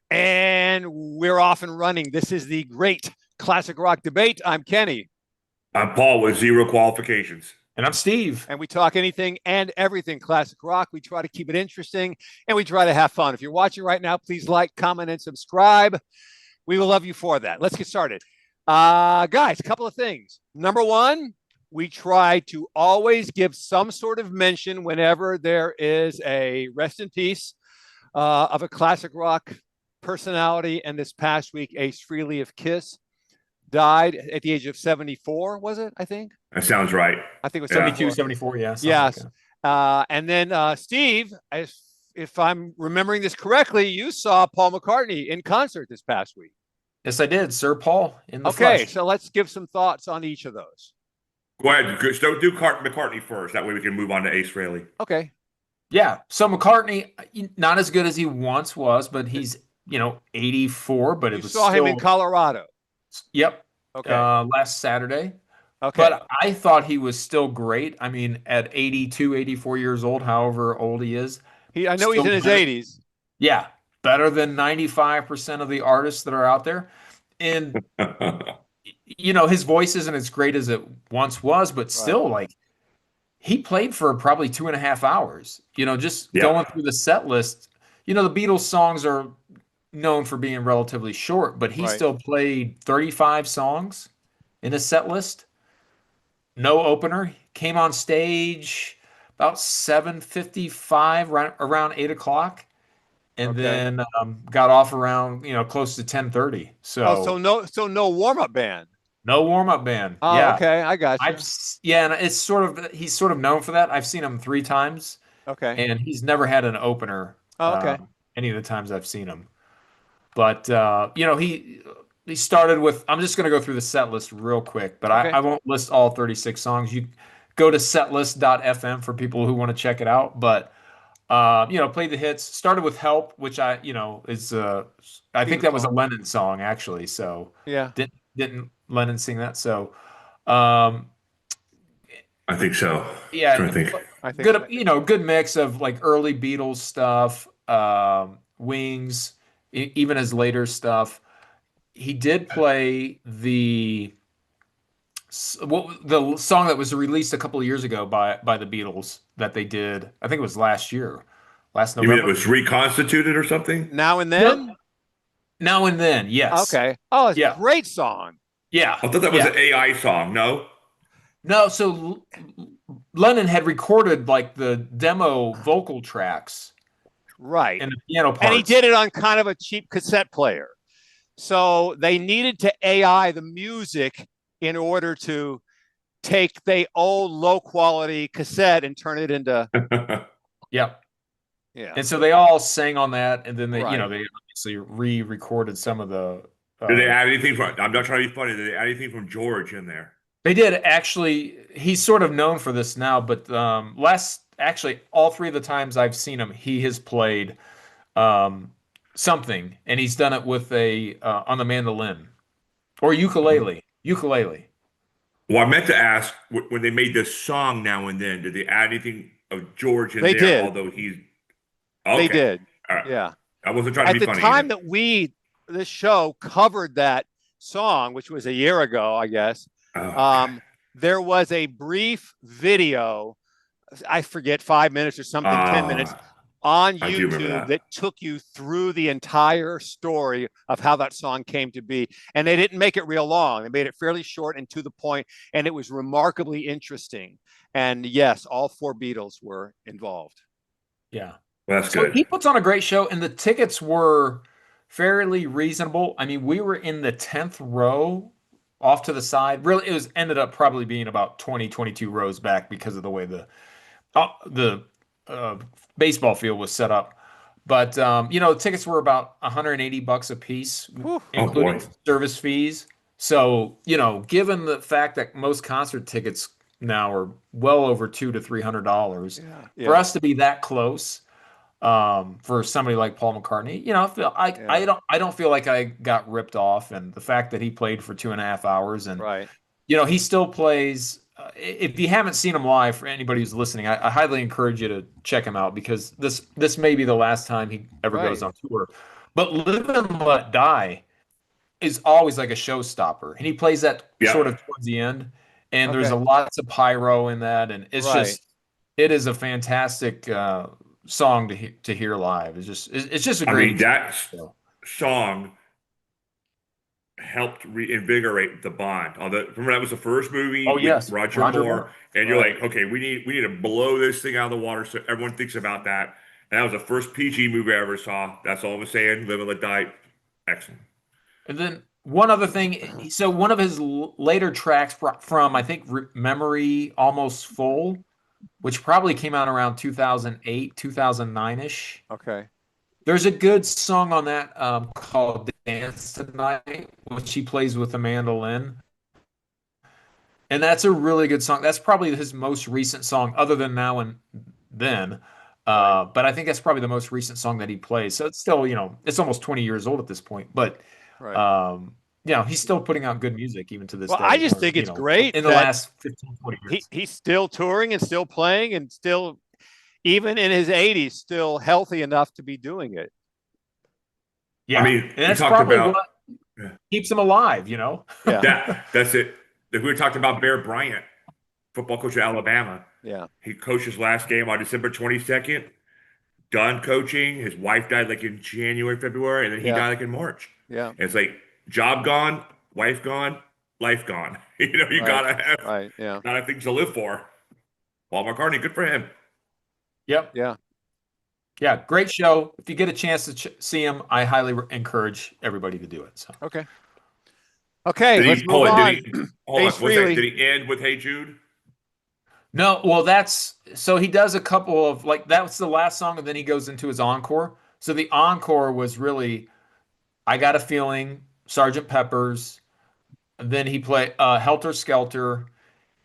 And we're off and running. This is the great classic rock debate. I'm Kenny. I'm Paul with zero qualifications. And I'm Steve. And we talk anything and everything classic rock. We try to keep it interesting and we try to have fun. If you're watching right now, please like, comment, and subscribe. We will love you for that. Let's get started. Guys, a couple of things. Number one, we try to always give some sort of mention whenever there is a rest in peace of a classic rock personality. And this past week, Ace Frehley of Kiss died at the age of 74, was it? I think. That sounds right. I think it was 72, 74, yeah. Yes. And then Steve, if I'm remembering this correctly, you saw Paul McCartney in concert this past week. Yes, I did. Sir Paul in the Okay, flesh. so let's give some thoughts on each of those. Go ahead. Don't do McCartney first. That way we can move on to Ace Frehley. Okay. Yeah. So McCartney, not as good as he once was, but he's, 84, but You it was saw him still, in Colorado. Yep. Okay. Last Saturday. Okay. But I thought he was still great. I mean, at 82, 84 years old, however old he is. I know he's in his 80s. Yeah. Better than 95% of the artists that are out there. And his voice isn't as great as it once was, but still, he played for probably 2.5 hours. Going through the set list. The Beatles songs are known for being relatively short, but he still played 35 songs in his set list. No opener. Came on stage about 7:55, around 8 o'clock. And then got off around, close to 10:30. So no warm-up band. No warm-up band. Oh, yeah. Okay, I got you. And he's sort of known for that. I've seen him 3 times. Okay. And he's never had an opener. Oh, okay. Any of the times I've seen him. But he started with, I'm just going to go through the set list real quick, but I won't list all 36 songs. You go to setlist.fm for people who want to check it out. But played the hits. Started with "Help," which I think that was a Lennon song actually. So yeah, didn't Lennon sing that? So I think so. Yeah, I think good. Good mix of like early Beatles stuff, Wings, even his later stuff. He did play the song that was released a couple of years ago by the Beatles that they did. I think it was last November. You mean it was reconstituted or something? Now and Then? Now and Then, yes. Okay. Oh, it's a great song. Yeah. I thought that was an AI song, no? No, so Lennon had recorded like the demo vocal tracks. Right. And the piano parts. And he did it on kind of a cheap cassette player. So they needed to AI the music in order to take the old low quality cassette and turn it into yeah. And so they all sang on that, and then they they obviously re-recorded some of the did they add anything from, I'm not trying to be funny, did they add anything from George in there? They did. Actually, he's sort of known for this now, but all 3 of the times I've seen him, he has played something, and he's done it with on the mandolin or ukulele. Well, I meant to ask, when they made this song Now and Then, did they add anything of George in there? They did. Although he's They did. All right. Yeah. I wasn't trying to be funny. At the time that this show covered that song, which was a year ago, I guess, there was a brief video, I forget, 5 minutes or something, 10 minutes, on YouTube that took you through the entire story of how that song came to be. And they didn't make it real long. They made it fairly short and to the point, and it was remarkably interesting. And yes, all 4 Beatles were involved. Yeah. Well, that's good. He puts on a great show, and the tickets were fairly reasonable. I mean, we were in the 10th row off to the side. Really, it ended up probably being about 20, 22 rows back because of the way the baseball field was set up. But tickets were about $180 a piece, including service fees. So, given the fact that most concert tickets now are well over $200 to $300, for us to be that close, for somebody like Paul McCartney, I don't feel like I got ripped off, and the fact that he played for 2.5 hours, and he still plays. If you haven't seen him live, for anybody who's listening, I highly encourage you to check him out, because this may be the last time he ever goes on tour. But Live and Let Die is always like a showstopper. And he plays that Yeah. sort of towards the end. And there's a Okay. lots of pyro in that. And it's Right. just, it is a fantastic song to hear live. It's just a I great mean, that show. song helped reinvigorate the Bond. Remember that was the first Oh, movie with yes. Roger Roger Moore, Moore. and you're Right. like, okay, we need to blow this thing out of the water so everyone thinks about that. And that was the first PG movie I ever saw. That's all I'm saying. Live and Let Die. Excellent. And then one other thing, so one of his later tracks from I think Memory Almost Full, which probably came out around 2008, 2009-ish. Okay. There's a good song on that called Dance Tonight, which he plays with the mandolin. And that's a really good song. That's probably his most recent song, other than Now and Then. Right. But I think that's probably the most recent song that he plays. So it's still, it's almost 20 years old at this point. But Right. um, he's still putting out good music even to this Well, I day, just or, think it's great in the that last 15, 20 years. he's still touring and still playing and still, even in his 80s, still healthy enough to be doing it. Yeah. I mean, And we that's talked probably about what keeps him alive, Yeah. that's it. We were talking about Bear Bryant, football coach at Alabama. Yeah. He coached his last game on December 22nd. Done coaching. His wife died like in January, February, and then he Yeah. died like in March. Yeah. And it's like job gone, wife gone, life gone. You Right. gotta have things to live for. Paul McCartney, good for him. Yep. Yeah. Yeah. Great show. If you get a chance to see him, I highly encourage everybody to do it. So. Okay. Okay. Let's move Hold on, on. hold Ace on, what's that? Frehley. Did he end with Hey Jude? No, well, that's so he does a couple of like that's the last song, and then he goes into his encore. So the encore was really I Got a Feeling, Sergeant Pepper's, and then he played Helter Skelter,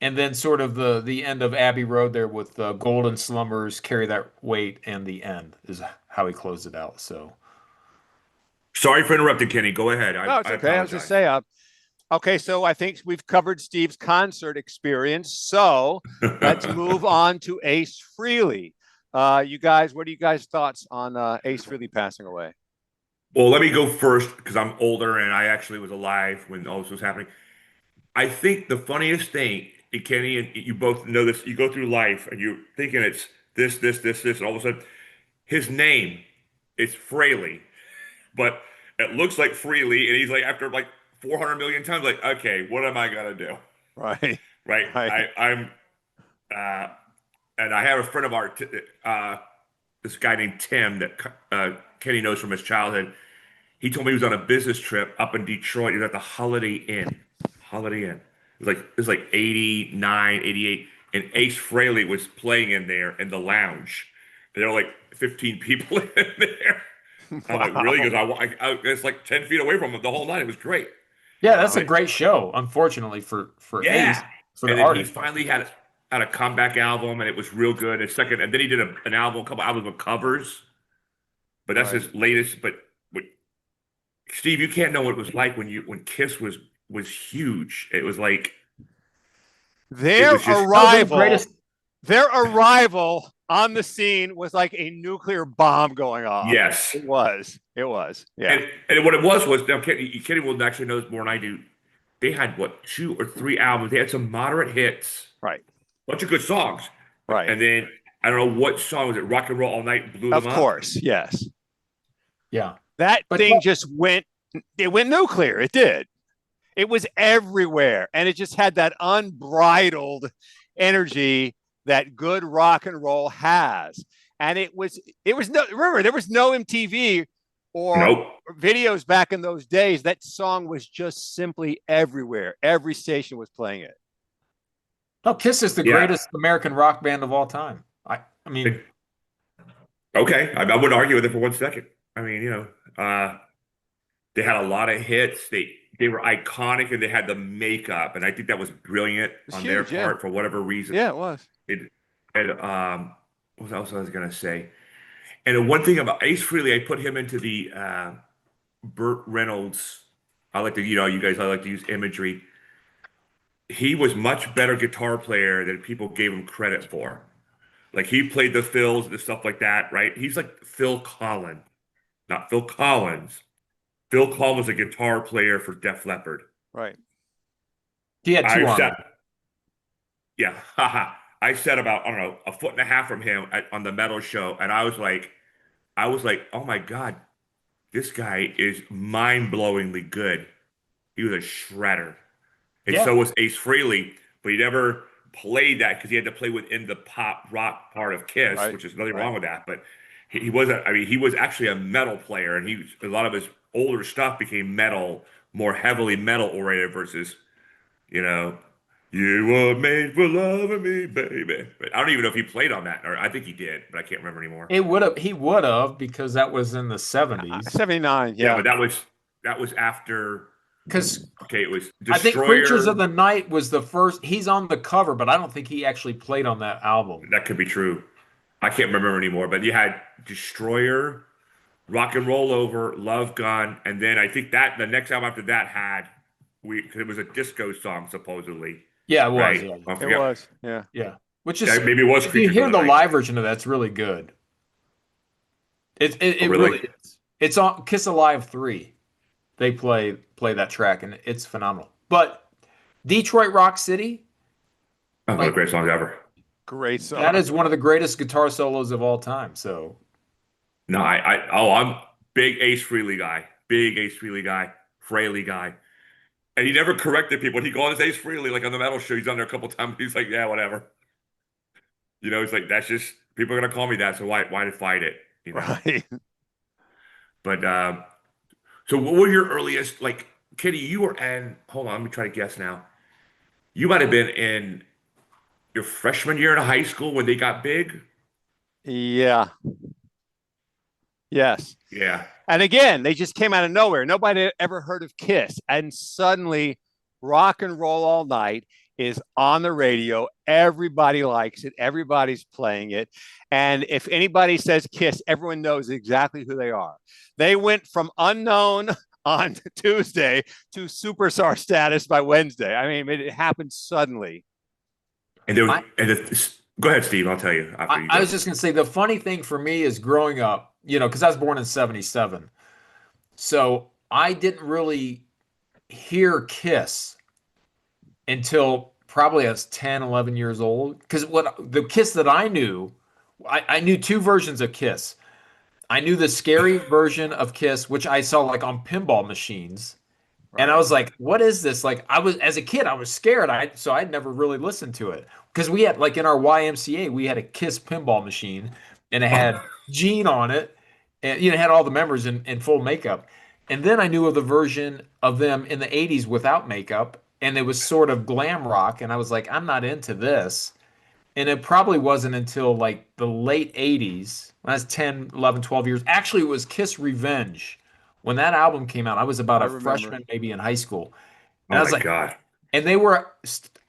and then sort of the end of Abbey Road there with Golden Slumbers, Carry That Weight, and the end is how he closed it out. So Sorry for interrupting, Kenny. Go ahead. No, it's I okay. I was just apologize. saying. Okay, so I think we've covered Steve's concert experience. So let's move on to Ace Frehley. You guys, what are you guys' thoughts on Ace Frehley passing away? Well, let me go first because I'm older and I actually was alive when all this was happening. I think the funniest thing, and Kenny, and you both know this, you go through life and you're thinking it's this, and all of a sudden his name is Fraley, but it looks like Freely, and he's like, after like 400 million times, like, okay, what am I gonna do? Right. Right? Right. I'm, and I have a friend of ours, this guy named Tim that Kenny knows from his childhood. He told me he was on a business trip up in Detroit. He was at the Holiday Inn. Holiday Inn. It was like 89, 88. And Ace Frehley was playing in there in the lounge. And there were like 15 people in there. I'm like, really? Because it's like 10 feet away from him the whole night. It was great. yeah, that's a great show. Unfortunately for Ace, Yeah. for And the then he artist. finally had a comeback album, and it was real good. And then he did an album, a couple albums with covers. But that's Right. his latest. But Steve, you can't know what it was like when Kiss was huge. It was like Their was just- arrival, greatest. their arrival on the scene was like a nuclear bomb going off. yes. It was. It was. Yeah. And what it was now Kenny will actually know this more than I do. They had what 2 or 3 albums. They had some moderate hits, Right. bunch of good songs, Right. and then I don't know what song was it. Rock and Roll All Night blew Of them up. course. Yes. Yeah. That But thing just went nuclear. It did. It was everywhere. And it just had that unbridled energy that good rock and roll has. And it was no, remember, there was no MTV or Nope. videos back in those days. That song was just simply everywhere. Every station was playing it. No, Kiss is the Yeah. greatest American rock band of all time. I mean, Okay, I wouldn't argue with it for 1 second. I mean, they had a lot of hits. They were iconic, and they had the makeup, and I think that was brilliant was on huge, their yeah. part for whatever reason. Yeah, it was. What else I was gonna say? And the one thing about Ace Frehley, I put him into the Burt Reynolds. I like to, you guys, I like to use imagery. He was much better guitar player than people gave him credit for. Like he played the fills and stuff like that, right? He's like Phil Collins. not Phil Collins. Phil Collins was a guitar player for Def Leppard. Right. He had two I sat, arms. yeah, haha. I sat about, I don't know, a foot and a half from him on the metal show, and I was like, oh my God, this guy is mind-blowingly good. He was a shredder. And Yeah. so was Ace Frehley, but he never played that because he had to play within the pop rock part of Kiss, Right. which is nothing Right. wrong with that. But he wasn't, I mean, he was actually a metal player, and a lot of his older stuff became metal, more heavily metal oriented versus, you know, you were made for loving me, baby. But I don't even know if he played on that, or I think he did, but I can't remember anymore. He would have because that was in the 70s. 79. Yeah, Yeah. but that was after. Because Okay, it was I think Creatures of Destroyer. the Night was the first. He's on the cover, but I don't think he actually played on that album. That could be true. I can't remember anymore. But you had Destroyer, Rock and Roll Over, Love Gun, and then I think that the next album after that had because it was a disco song supposedly, Yeah, it was. right? Yeah, I It forget. was. Yeah. yeah. Which Yeah, is, maybe it was if you Creatures hear of the the Night. live version of that, it's really good. It Oh, really? really is. It's on Kiss Alive 3. They play that track, and it's phenomenal. But Detroit Rock City, That's one of the great songs ever. Great song. that is one of the greatest guitar solos of all time. So No, I'm big Ace Frehley guy, big Ace Frehley guy, Frehley guy, and he never corrected people. He called us Ace Frehley, like on the metal show. He's on there a couple times. He's like, yeah, whatever. You know, he's like, that's just people are gonna call me that, so why to fight it? You know. Right. But so what were your earliest like, Kitty? You were in. Hold on, let me try to guess now. You might have been in your freshman year in high school when they got big. Yeah. Yes. Yeah. And again, they just came out of nowhere. Nobody had ever heard of Kiss. And suddenly, Rock and Roll All Night is on the radio. Everybody likes it. Everybody's playing it. And if anybody says Kiss, everyone knows exactly who they are. They went from unknown on Tuesday to superstar status by Wednesday. I mean, it happened suddenly. And there was, go ahead, Steve. I'll tell you after you I go. was just going to say the funny thing for me is growing up, because I was born in 77. So I didn't really hear Kiss until probably I was 10, 11 years old. Because the Kiss that I knew, I knew two versions of Kiss. I knew the scary version of Kiss, which I saw like on pinball machines. And I was like, what is this? Like as a kid, I was scared. So I'd never really listened to it. Because we had like in our YMCA, we had a Kiss pinball machine and it had Gene on it. And it had all the members in full makeup. And then I knew of the version of them in the 80s without makeup. And it was sort of glam rock. And I was like, I'm not into this. And it probably wasn't until like the late 80s, when I was 10, 11, 12 years. Actually, it was Kiss Revenge. When that album came out, I was about a freshman, maybe in high school. And I was like, God. And they were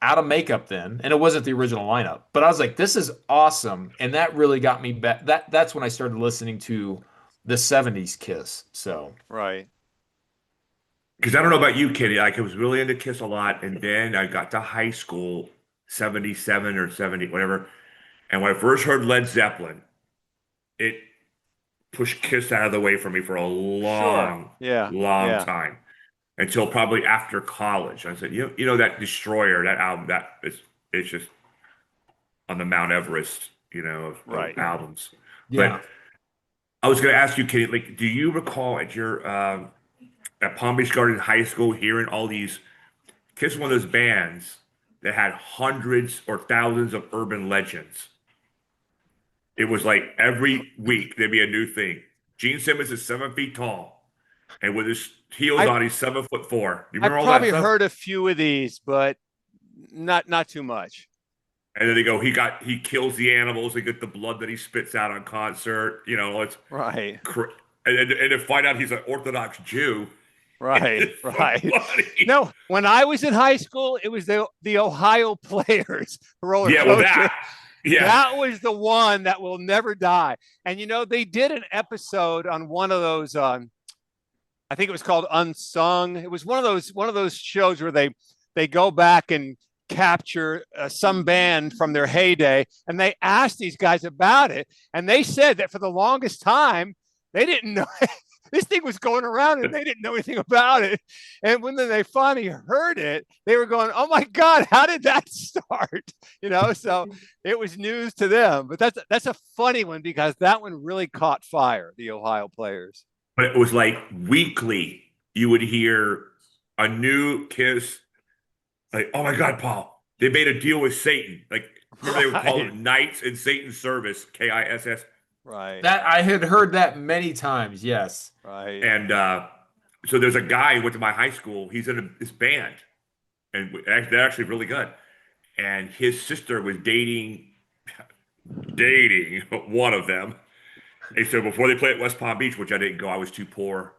out of makeup then, and it wasn't the original lineup. But I was like, this is awesome. And that really got me back. That's when I started listening to the 70s Kiss. So Right. Because I don't know about you, Kitty. Like I was really into Kiss a lot, and then I got to high school, 77 or 70, whatever. And when I first heard Led Zeppelin, it pushed Kiss out of the way for me for a long, long time. Until probably after college. I said, you know that Destroyer, that album, it's just on the Mount Everest, of albums. yeah. But I was going to ask you, Kitty, like, do you recall at your at Palm Beach Garden High School hearing all these Kiss, one of those bands that had hundreds or thousands of urban legends? It was like every week there'd be a new thing. Gene Simmons is 7 feet tall, and with his heels on, he's 7'4". You remember all that probably stuff? heard a few of these, but not too much. And then they go, he kills the animals. They get the blood that he spits out on concert. It's right. And to find out he's an Orthodox Jew. Right. Right. Funny. No, when I was in high school, it was the Ohio Players roller coaster. Well, that was the one that will never die. And they did an episode on one of those. I think it was called Unsung. It was one of those shows where they go back and capture some band from their heyday, and they asked these guys about it, and they said that for the longest time they didn't know this thing was going around and they didn't know anything about it. And when they finally heard it, they were going, "Oh my God, how did that start?" So it was news to them. But that's a funny one because that one really caught fire, the Ohio players. But it was like weekly, you would hear a new Kiss, like, "Oh my God, Paul, they made a deal with Satan." Like, remember they would call them Knights in Satan's Service, KISS. Right. That I had heard that many times. Yes. Right. And so there's a guy who went to my high school. He's in this band, and they're actually really good. And his sister was dating one of them. And so before they played at West Palm Beach, which I didn't go, I was too poor.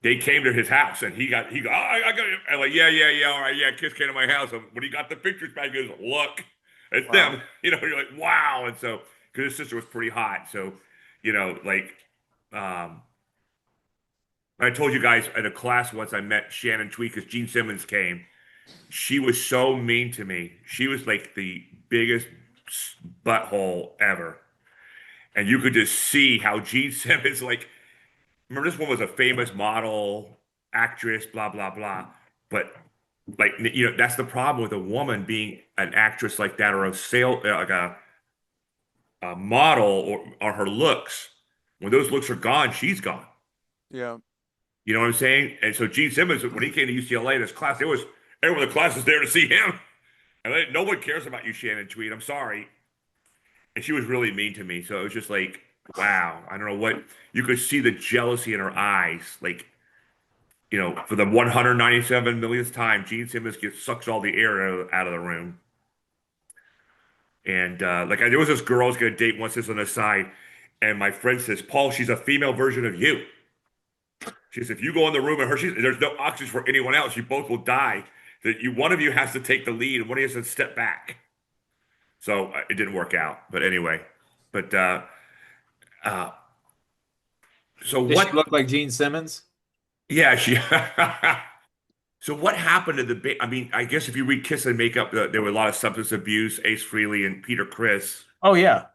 They came to his house, and he go, "Oh, I got it." I'm like, yeah, all right, yeah. Kiss came to my house. And when he got the pictures back, he goes, "Look, it's them." You're like, wow. And so, because his sister was pretty hot, so like, I told you guys at a class once I met Shannon Tweed because Gene Simmons came. She was so mean to me. She was like the biggest butthole ever. And you could just see how Gene Simmons, like, remember this one was a famous model, actress, blah, blah, blah. But, like, that's the problem with a woman being an actress like that or like a model or her looks. When those looks are gone, she's gone. Yeah. You know what I'm saying? And so Gene Simmons, when he came to UCLA in his class, everyone in the class was there to see him. And no one cares about you, Shannon Tweed. I'm sorry. And she was really mean to me. So it was just like, wow. I don't know what. You could see the jealousy in her eyes. Like, for the 197 millionth time, Gene Simmons sucks all the air out of the room. And there was this girl I was going to date once, this on the side. And my friend says, "Paul, she's a female version of you." She says, "If you go in the room and there's no oxygen for anyone else, you both will die. That one of you has to take the lead and one of you has to step back." So it didn't work out. But anyway, so Did what she look like Gene Simmons? Yeah, she. So what happened to the? I mean, I guess if you read Kiss and Makeup, there were a lot of substance abuse. Ace Frehley and Peter Criss. Oh yeah.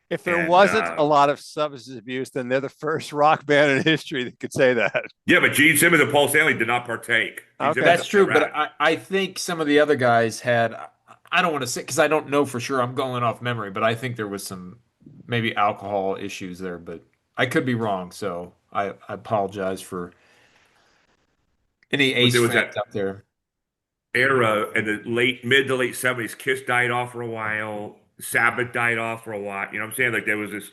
If there wasn't a lot of substance abuse, then they're the first rock band in history that could say that. Yeah, but Gene Simmons and Paul Stanley did not partake. Okay. That's true, but I think some of the other guys had. I don't want to say because I don't know for sure. I'm going off memory, but I think there was some maybe alcohol issues there, but I could be wrong. So I apologize for any Ace fans out there. Era in the mid to late 70s, Kiss died off for a while. Sabbath died off for a while. You know what I'm saying? Like it was just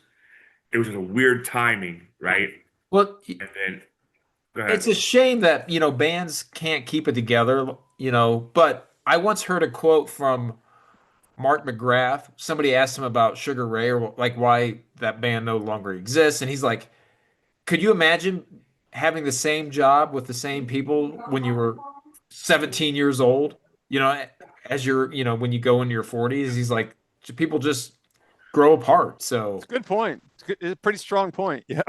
a weird timing, right? Well, and then it's a shame that bands can't keep it together. But I once heard a quote from Mark McGrath. Somebody asked him about Sugar Ray or like why that band no longer exists, and he's like, "Could you imagine having the same job with the same people when you were 17 years old? As you're when you go into your 40s." He's like, people just grow apart. So it's a good point. It's a pretty strong point. Yeah.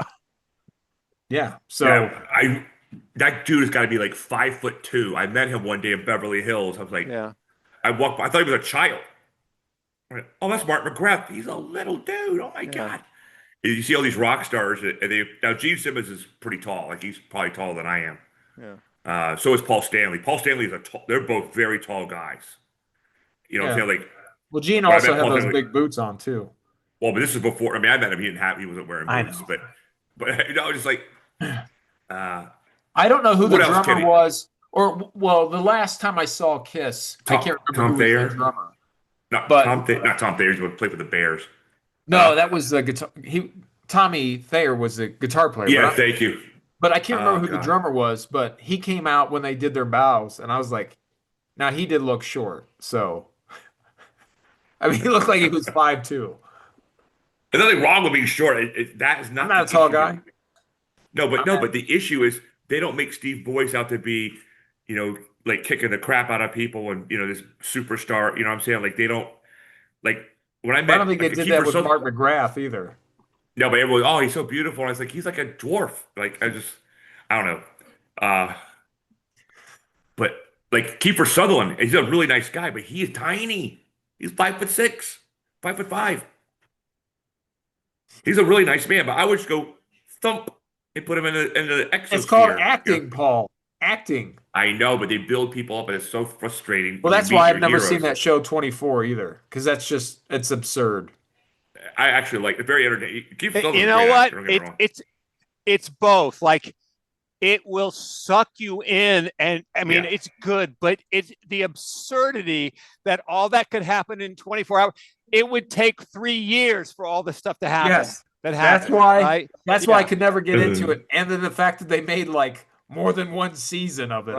Yeah. So that dude has got to be like 5'2". I met him one day in Beverly Hills. I was like, yeah. I walked by, I thought he was a child. Oh, that's Mark McGrath. He's a little dude. Oh my God. You see all these rock stars, and now Gene Simmons is pretty tall. Like he's probably taller than I am. Yeah. So is Paul Stanley. Paul Stanley they're both very tall guys. You know what I'm saying? Like, well, Gene also had those big boots on too. Well, but this is before. I mean, I met him. He wasn't wearing boots, but just like. I don't know who the drummer was, or the last time I saw Kiss, I can't remember who was the drummer. Not Tom Thayer. He played for the Bears. No, that was the guitar. Tommy Thayer was the guitar player. Yeah, thank you. But I can't remember who the drummer was. But he came out when they did their bows, and I was like, now he did look short. So, I mean, he looked like he was 5'2". There's nothing wrong with being short. That is not. I'm not a tall guy. No, but the issue is they don't make Steve Boyce out to be, like kicking the crap out of people and this superstar. You know what I'm saying? Like they don't like when I met. I don't think they did that with Mark McGrath either. No, but everyone, oh, he's so beautiful. And I was like, he's like a dwarf. Like I don't know. But like Kiefer Sutherland, he's a really nice guy, but he is tiny. He's 5'6", 5'5". He's a really nice man, but I would just go thump. They put him in the exosphere. It's called you know? acting, Paul. Acting. I know, but they build people up, and it's so frustrating. Well, when that's you meet why I've your never heroes. seen that show 24 either, because it's absurd. I actually like it. Very entertaining. Keith Sutherland's You a know great what? actor, don't get me wrong. It's both. Like it will suck you in, and I mean it's good, but it's the absurdity that all that could happen in 24 hours. It would take 3 years for all the stuff to happen. Yes, that happens. That's why I could never get into it. And then the fact that they made like more than one season of it.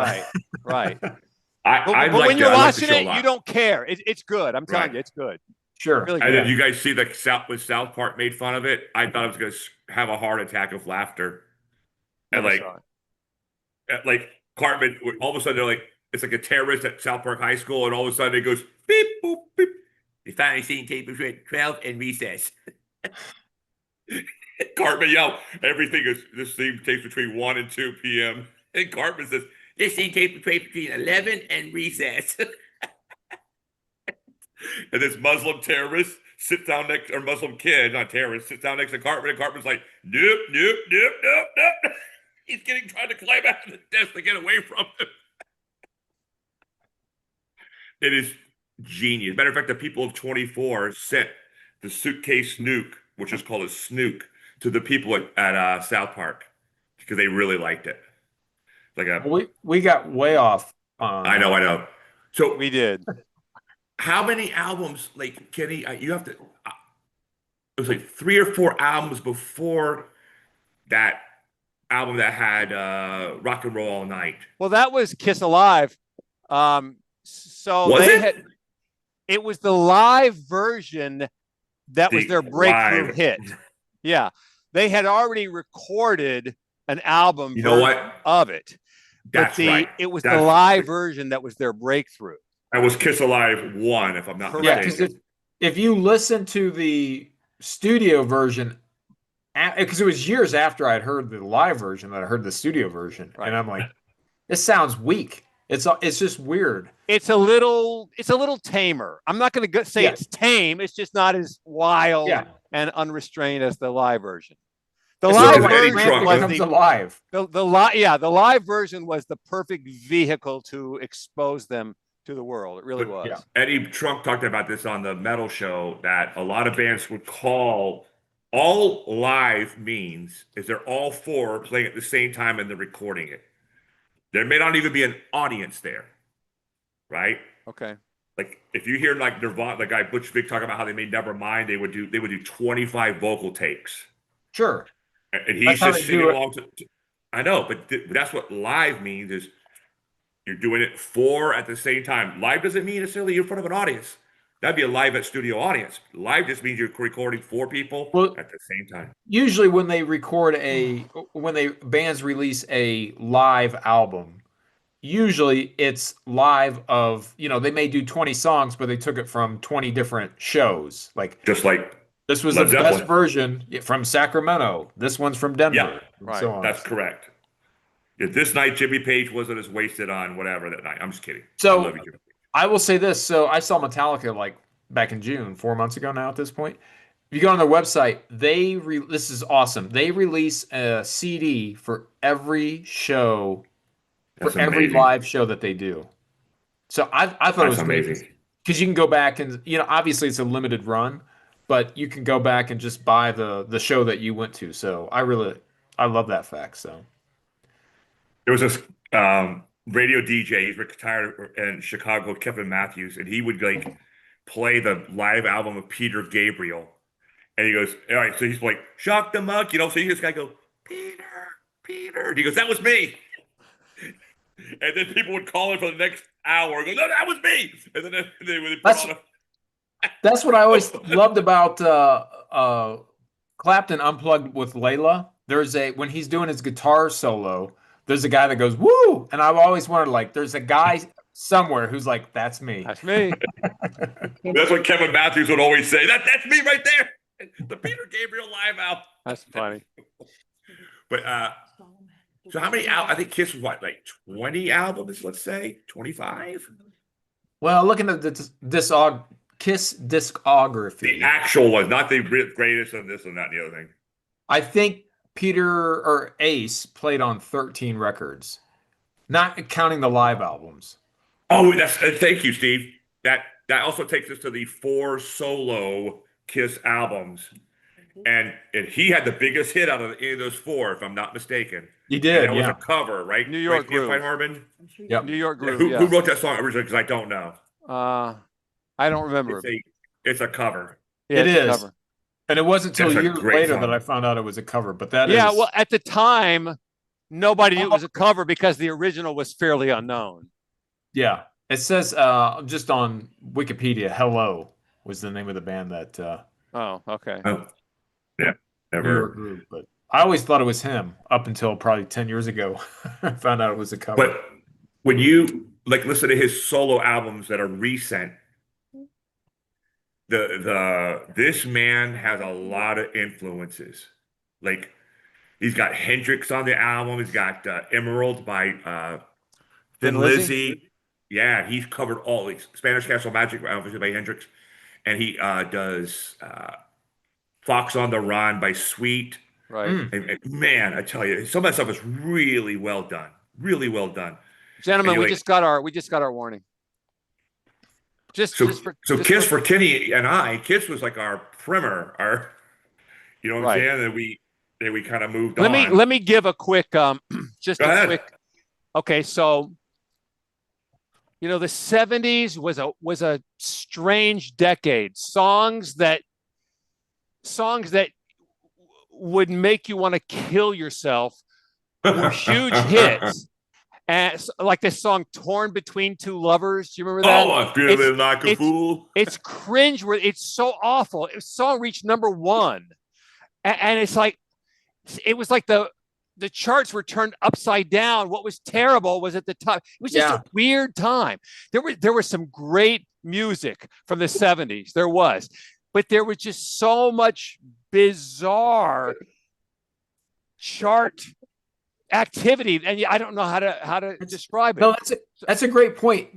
Right. But when you're watching it, you don't care. It's good. I'm telling you, it's good. Sure. Really and then you guys see when South Park made fun of it, I thought I was going to have a heart attack of laughter. And like Cartman, all of a sudden they're like, it's like a terrorist at South Park High School, and all of a sudden it goes beep boop beep. They finally seen tape between 12 and recess. Cartman yelled, this scene takes between 1 and 2 p.m. And Cartman says, this scene takes between 11 and recess. And this Muslim terrorist sits down next, or Muslim kid, not terrorist, sits down next to Cartman, and Cartman's like, nope. He's trying to climb out of the desk to get away from him. It is genius. Matter of fact, the people of 24 sent the suitcase nuke, which is called a snook, to the people at South Park because they really liked it. We got way off. I know. So we did. How many albums, like Kenny? You have to. It was like 3 or 4 albums before that album that had Rock and Roll All Night. Well, that was Kiss Alive. So it was the live version that was their breakthrough hit. Yeah, they had already recorded an album. You know what? Of it. That's right. It was the live version that was their breakthrough. That was Kiss Alive 1, if I'm not mistaken. Yeah, because if you listen to the studio version, because it was years after I'd heard the live version that I heard the studio version, and I'm like, this sounds weak. It's just weird. It's a little tamer. I'm not going to say it's tame. It's just not as wild and unrestrained as the live version. The live version was alive. The live version was the perfect vehicle to expose them to the world. It really was. Yeah. Eddie Trunk talked about this on the Metal Show, that a lot of bands would call all live means is they're all 4 playing at the same time and they're recording it. There may not even be an audience there, right? Okay. Like if you hear like Nirvana, the guy Butch Vig talking about how they made Nevermind, they would do 25 vocal takes. Sure. And he's just singing along to I know, but that's what live means is you're doing it 4 at the same time. Live doesn't mean necessarily you're in front of an audience. That'd be a live at studio audience. Live just means you're recording 4 people at the same time. Usually when they record bands release a live album, usually it's live of, they may do 20 songs, but they took it from 20 different shows. Just like this was the best version from Sacramento. This one's from Denver. Yeah, right. So on. That's correct. If this night Jimmy Page wasn't as wasted on whatever that night. I'm just kidding. So I love you, Jimmy Page. I will say this. So I saw Metallica back in June, 4 months ago now at this point. If you go on their website, this is awesome. They release a CD for every show, every live show that they do. So I thought it was amazing. Because you can go back and, obviously it's a limited run, but you can go back and just buy the show that you went to. So I love that fact. So there was this radio DJ, he's retired in Chicago, Kevin Matthews, and he would play the live album of Peter Gabriel. And he goes, all right, so he's like, Shock the Monk, so you hear this guy go, Peter. And he goes, that was me. And then people would call him for the next hour and go, no, that was me. And then they would That's what I always loved about Clapton Unplugged with Layla. When he's doing his guitar solo, there's a guy that goes, woo! And I've always wondered, there's a guy somewhere who's like, that's me. That's me. That's what Kevin Matthews would always say. That's me right there. The Peter Gabriel live album. That's funny. But so how many I think Kiss was 20 albums, let's say? 25? Well, looking at the Kiss discography. The actual one, not the greatest of this and that and the other thing. I think Peter or Ace played on 13 records, not counting the live albums. Oh, that's thank you, Steve. That also takes us to the 4 solo Kiss albums, and he had the biggest hit out of any of those 4, if I'm not mistaken. He And did, that was yeah. a cover, right? New York right, Groove. Harmon? Yep. New York Groove. Who wrote that song originally? Because I don't know. I don't remember. It's a cover. Yeah, It it's a is. cover. And it wasn't until That's a years great later song. that I found out it was a cover. But that Yeah, is, well, at the time, nobody knew it was a cover because the original was fairly unknown. yeah. It says just on Wikipedia, "Hello" was the name of the band that Oh, okay. Oh, yeah, New York never. Groove. But I always thought it was him up until probably 10 years ago. I found out it was a cover. But when you listen to his solo albums that are recent, this man has a lot of influences. Like he's got Hendrix on the album. He's got Emerald by Thin Lizzy. Yeah, he's covered all these Spanish Castle Magic, obviously by Hendrix, and he does Fox on the Run by Sweet. Right. And man, I tell you, some of that stuff is really well done. Really well done. Gentlemen, we just got our warning. So Kiss for Kenny and I, Kiss was like our primer, you know what I'm saying? That we kind of moved on. Let me give a quick just Go a ahead. quick. Okay, so the 70s was a strange decade. Songs that would make you want to kill yourself were huge hits. And like this song "Torn Between Two Lovers," do you remember that? Oh, I'm feeling like a fool. It's cringe. It's so awful. The song reached #1, and it's like it was like the charts were turned upside down. What was terrible was at the time. It was just a weird time. There was some great music from the 70s. There was, but there was just so much bizarre chart activity, and I don't know how to describe it. No, that's a great point.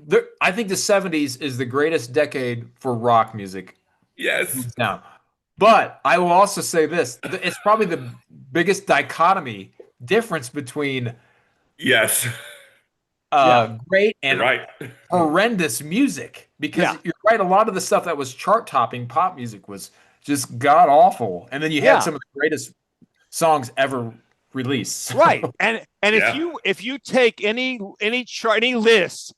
I think the 70s is the greatest decade for rock music. Yes. Now, but I will also say this: it's probably the biggest dichotomy difference between great and horrendous music. Because you're right, a lot of the stuff that was chart-topping pop music was just god awful, and then you had some of the greatest songs ever released. Right, and if you take any chart, any list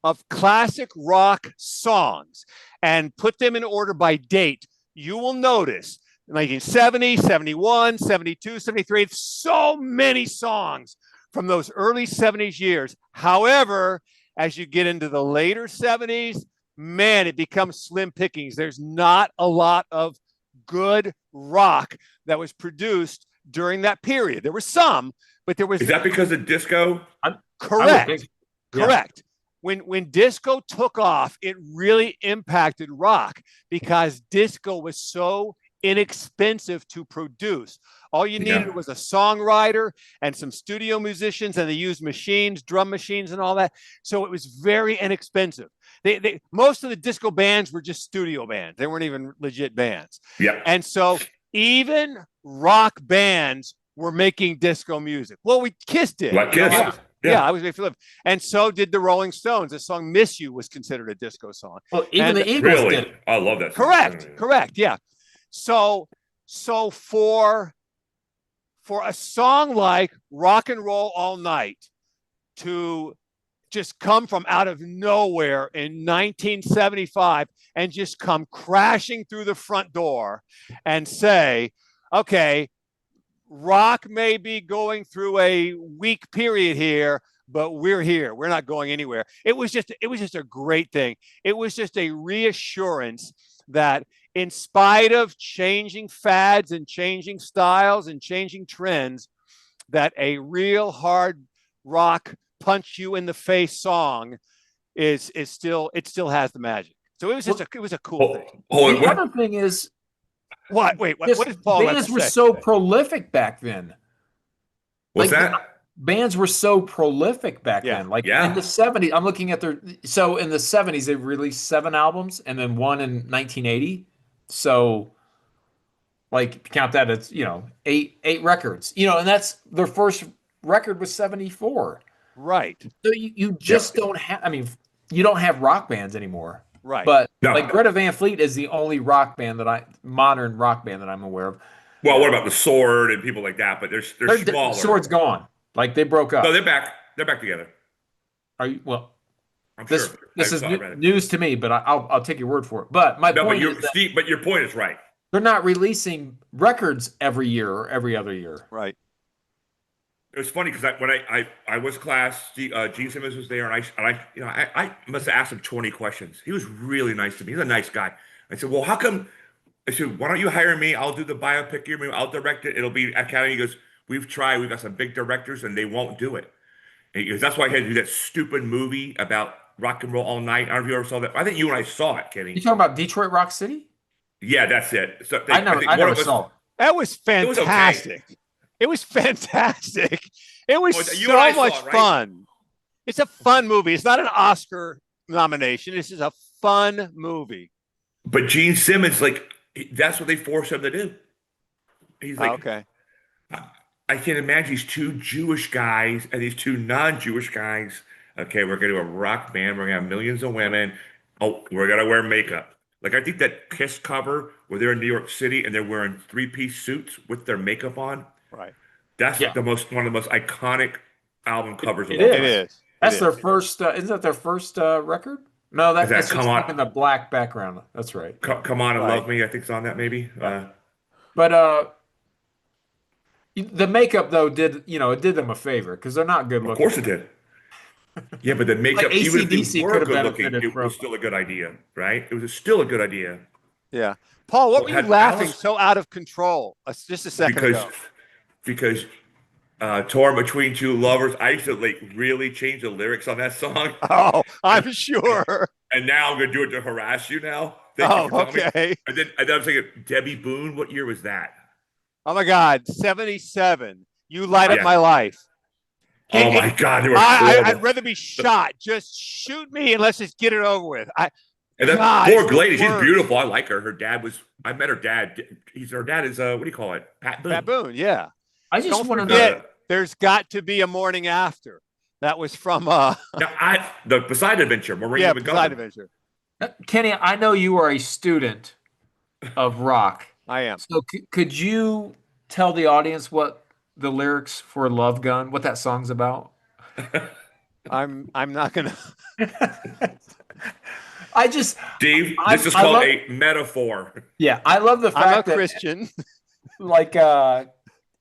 of classic rock songs and put them in order by date, you will notice 1970, 71, 72, 73, so many songs from those early 70s years. However, as you get into the later 70s, man, it becomes slim pickings. There's not a lot of good rock that was produced during that period. There was some, but there was. Is that because of disco? Correct. Correct. When disco took off, it really impacted rock because disco was so inexpensive to produce. All you needed was a songwriter and some studio musicians, and they used machines, drum machines, and all that. So it was very inexpensive. Most of the disco bands were just studio bands. They weren't even legit bands. Yeah. And so even rock bands were making disco music. Well, we Kiss did. Like Kiss. I was made for live. And so did the Rolling Stones. The song "Miss You" was considered a disco song. Well, even the Eagles did. I love that song. Correct. Yeah. So for a song like "Rock and Roll All Night" to just come from out of nowhere in 1975 and just come crashing through the front door and say, okay, rock may be going through a weak period here, but we're here. We're not going anywhere. It was just a great thing. It was just a reassurance that in spite of changing fads and changing styles and changing trends, that a real hard rock punch you in the face song is still has the magic. So it was a cool thing. The other thing is what? Wait, what is Paul? Bands were so prolific back then. What's that? Bands were so prolific back then. Like in the 70s, I'm looking at in the 70s, they released 7 albums and then one in 1980. So Like count that as, eight records. And that's their first record was 74. Right. So you just don't have, I mean, you don't have rock bands anymore. Right. But No. like Greta Van Fleet is the only modern rock band that I'm aware of. Well, what about the Sword and people like that? But they're smaller. Sword's gone. Like they broke up. No, they're back. They're back together. Are you? Well, I'm this sure. this I is saw it, read it. news to me, but I'll take your word for it. But my No, point but is that Steve, but your point is right. they're not releasing records every year or every other year. Right. It was funny because when I was class, Gene Simmons was there, and I must have asked him 20 questions. He was really nice to me. He's a nice guy. I said, well, how come? I said, why don't you hire me? I'll do the biopic here. I'll direct it. It'll be Academy. He goes, we've tried. We've got some big directors, and they won't do it. And he goes, that's why I had to do that stupid movie about rock and roll all night. I don't know if you ever saw that. I think you and I saw it, Kenny. You talking about Detroit Rock City? Yeah, that's it. So I never saw it. That was fantastic. It was fantastic. It was so much fun. It's a fun movie. It's not an Oscar nomination. This is a fun movie. But Gene Simmons, that's what they forced him to do. He's like, okay. I can't imagine these two Jewish guys and these two non-Jewish guys. Okay, we're going to do a rock band. We're going to have millions of women. Oh, we're going to wear makeup. Like, I think that Kiss cover where they're in New York City and they're wearing three-piece suits with their makeup on. Right. That's one of the most iconic album covers of all time. It is. That's their first. Isn't that their first record? No, that's just in the black background. That's right. Come On and Love Me, I think it's on that maybe. But the makeup though it did them a favor because they're not good looking. Of course it did. Yeah, but the makeup, even if they were good looking, it was still a good idea, right? It was still a good idea. Yeah. Paul, what were you laughing so out of control? Just a second ago. Because Torn Between Two Lovers, I used to really change the lyrics on that song. Oh, I'm sure. And now I'm going to do it to harass you now. Okay. And then I'm thinking, Debbie Boone, what year was that? Oh, my God. 77. You light up my life. Oh, my God. They were I'd rather be shot. Just shoot me and let's just get it over with. And that poor lady, she's beautiful. I like her. Her dad I met her dad. Her dad is, what do you call it? Pat Boone. Pat Boone, yeah. I just want to know. There's got to be a morning after. That was from the Poseidon Adventure. Yeah, Poseidon Adventure. Kenny, I know you are a student of rock. I am. So could you tell the audience what the lyrics for Love Gun, what that song's about? I'm not gonna. Steve, this is called a metaphor. Yeah, I love the fact I'm a Christian.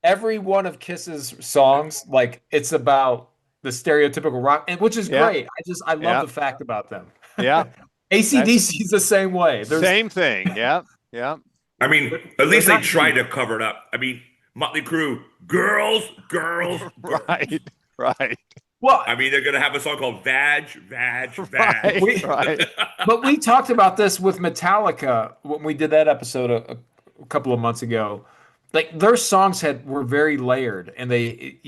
Every one of Kiss's songs, it's about the stereotypical rock, and which is great. I love the fact about them. Yeah. AC/DC is the same way. Same thing. Yeah. Yeah. I mean, at least they tried to cover it up. I mean, Motley Crue, girls. Right. Well, I mean, they're going to have a song called Vag. Right. But we talked about this with Metallica when we did that episode a couple of months ago. Their songs were very layered, and a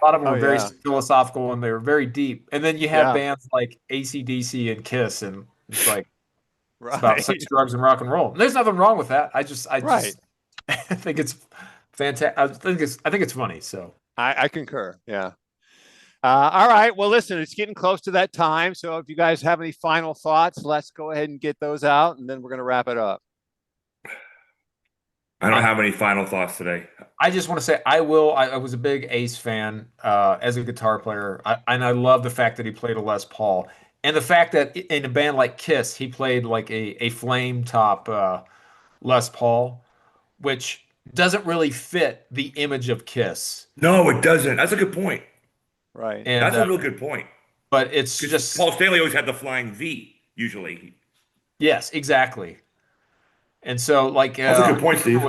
lot of them were very philosophical, and they were very deep. And then you have bands like AC/DC and Kiss, and it's it's about sex, drugs, and rock and roll. And there's nothing wrong with that. I think it's fantastic. I think it's funny. So I concur. Yeah. All right. Well, listen, it's getting close to that time. So if you guys have any final thoughts, let's go ahead and get those out, and then we're going to wrap it up. I don't have any final thoughts today. I just want to say I was a big Ace fan as a guitar player, and I love the fact that he played a Les Paul, and the fact that in a band like Kiss, he played a flame top Les Paul, which doesn't really fit the image of Kiss. No, it doesn't. That's a good point. Right. And, that's a real good point. But it's just Paul Stanley always had the flying V usually. Yes, exactly. And so, that's a good point, Steve.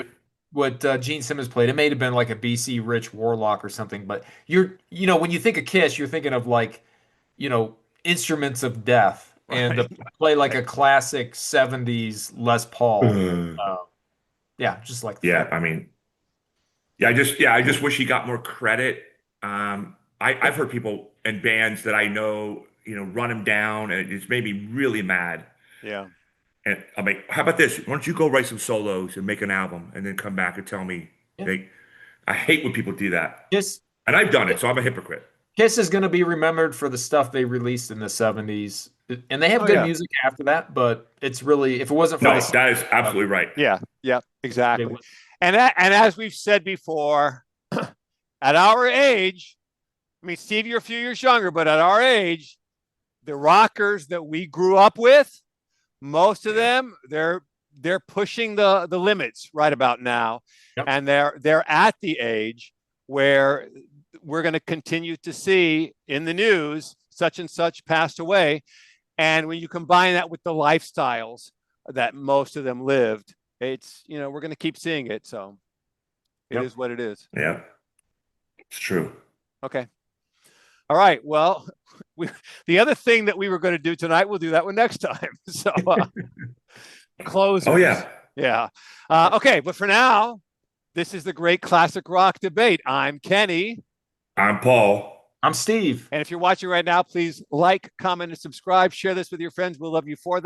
What Gene Simmons played, it may have been like a BC Rich Warlock or something. But when you think of Kiss, you're thinking of instruments of death, and to play a classic '70s Les Paul. Just like that. I mean, I just wish he got more credit. I've heard people in bands that I know, run him down, and it's made me really mad. Yeah. And I mean, how about this? Why don't you go write some solos and make an album and then come back and tell me? Yeah. I hate when people do that. Kiss And I've done it, so I'm a hypocrite. Kiss is going to be remembered for the stuff they released in the 70s. And they have Oh, good yeah. music after that, but it's really, if it wasn't for No, the that is absolutely right. Yeah, exactly. would- And as we've said before, at our age, I mean, Steve, you're a few years younger, but at our age, the rockers that we grew up with, most of them, they're pushing the limits right about now. Yep. And they're at the age where we're going to continue to see in the news such and such passed away. And when you combine that with the lifestyles that most of them lived, it's, we're going to keep seeing it. So it Yep. is what it is. Yeah, it's true. Okay. All right. Well, the other thing that we were going to do tonight, we'll do that one next time. So closers. Oh, yeah. Yeah. Okay. But for now, this is the Great Classic Rock Debate. I'm Kenny. I'm Paul. I'm Steve. And if you're watching right now, please like, comment, and subscribe. Share this with your friends. We'll love you for that.